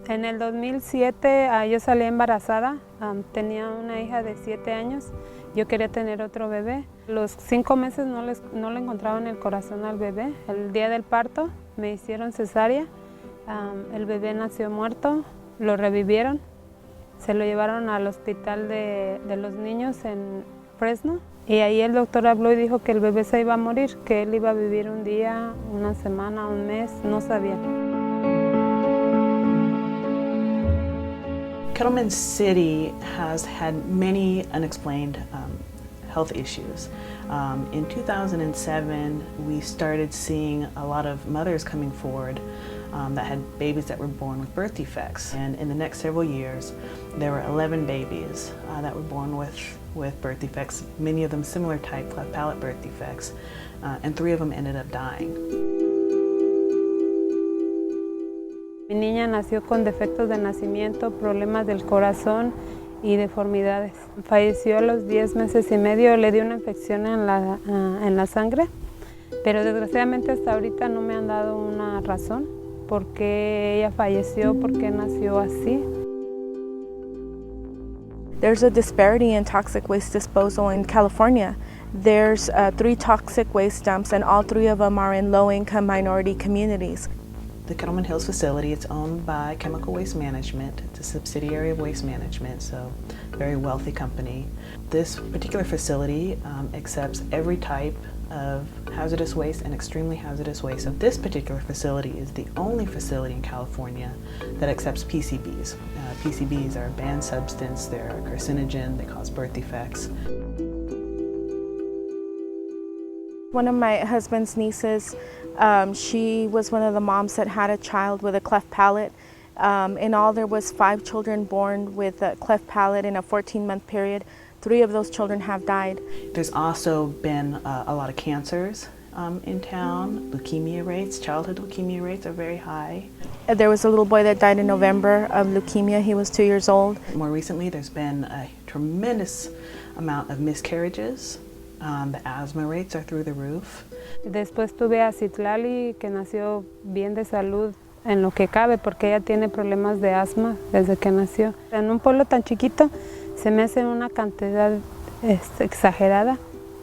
En el 2007 yo salí embarazada, tenía una hija de 7 años, yo quería tener otro bebé. Los 5 meses no le encontraban el corazón al bebé. El día del parto me hicieron cesárea, el bebé nació muerto, lo revivieron, se lo llevaron al hospital de los niños en Fresno y ahí el doctor habló y dijo que el bebé se iba a morir, que él iba a vivir un día, una semana, un mes, no sabía. Kettleman City has had many unexplained health issues. In 2007, we started seeing a lot of mothers coming forward that had babies that were born with birth defects. And in the next several years, there were 11 babies that were born with birth defects, many of them similar type cleft palate birth defects, and 3 of them ended up dying. Mi niña nació con defectos de nacimiento, problemas del corazón y deformidades. Falleció a los 10 meses y medio, le dio una infección en la sangre, pero desgraciadamente hasta ahorita no me han dado una razón por qué ella falleció, por qué nació así. There's a disparity in toxic waste disposal in California. There's 3 toxic waste dumps and all 3 of them are in low-income minority communities. The Kettleman Hills facility, it's owned by Chemical Waste Management. It's a subsidiary of Waste Management, so a very wealthy company. This particular facility accepts every type of hazardous waste and extremely hazardous waste. So this particular facility is the only facility in California that accepts PCBs. PCBs are a banned substance, they're a carcinogen, they cause birth defects. One of my husband's nieces, she was one of the moms that had a child with a cleft palate. In all, there was 5 children born with a cleft palate in a 14-month period. 3 of those children have died. There's also been a lot of cancers in town. Leukemia rates, childhood leukemia rates are very high. There was a little boy that died in November of leukemia. He was 2 years old. More recently, there's been a tremendous amount of miscarriages. The asthma rates are through the roof. Después tuve a Citlali, que nació bien de salud en lo que cabe, porque ella tiene problemas de asma desde que nació. En un pueblo tan chiquito se me hace una cantidad exagerada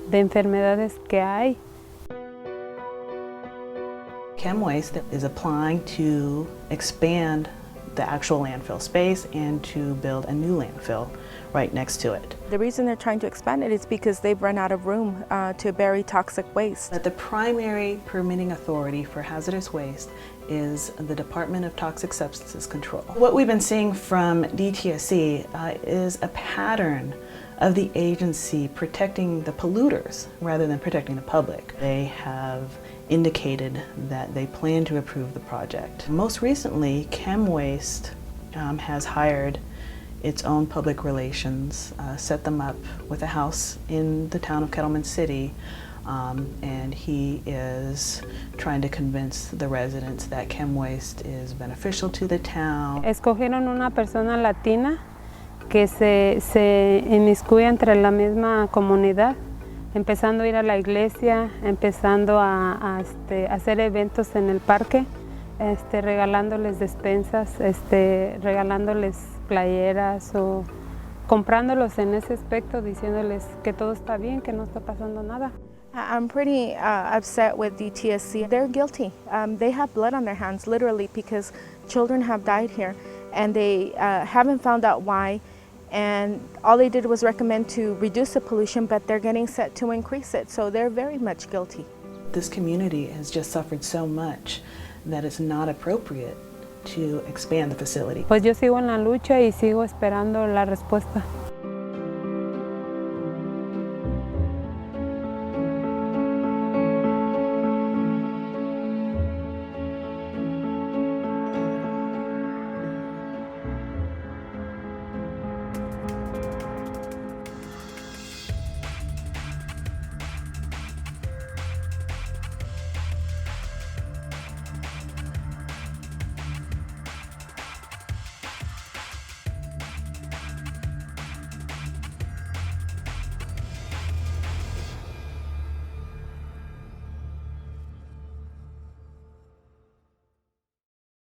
de enfermedades que hay. ChemWaste is applying to expand the actual landfill space and to build a new landfill right next to it. The reason they're trying to expand it is because they've run out of room to bury toxic waste. But the primary permitting authority for hazardous waste is the Department of Toxic Substances Control. What we've been seeing from DTSC is a pattern of the agency protecting the polluters rather than protecting the public. They have indicated that they plan to approve the project. Most recently, ChemWaste has hired its own public relations, set them up with a house in the town of Kettleman City, and he is trying to convince the residents that ChemWaste is beneficial to the town. Escogieron una persona latina que se inmiscuye entre la misma comunidad, empezando a ir a la iglesia, empezando a hacer eventos en el parque, regalándoles despensas, regalándoles playeras o comprándolos en ese aspecto, diciéndoles que todo está bien, que no está pasando nada. I'm pretty upset with DTSC. They're guilty. They have blood on their hands, literally, because children have died here, and they haven't found out why. And all they did was recommend to reduce the pollution, but they're getting set to increase it, so they're very much guilty. This community has just suffered so much that it's not appropriate to expand the facility. Pues yo sigo en la lucha y sigo esperando la respuesta.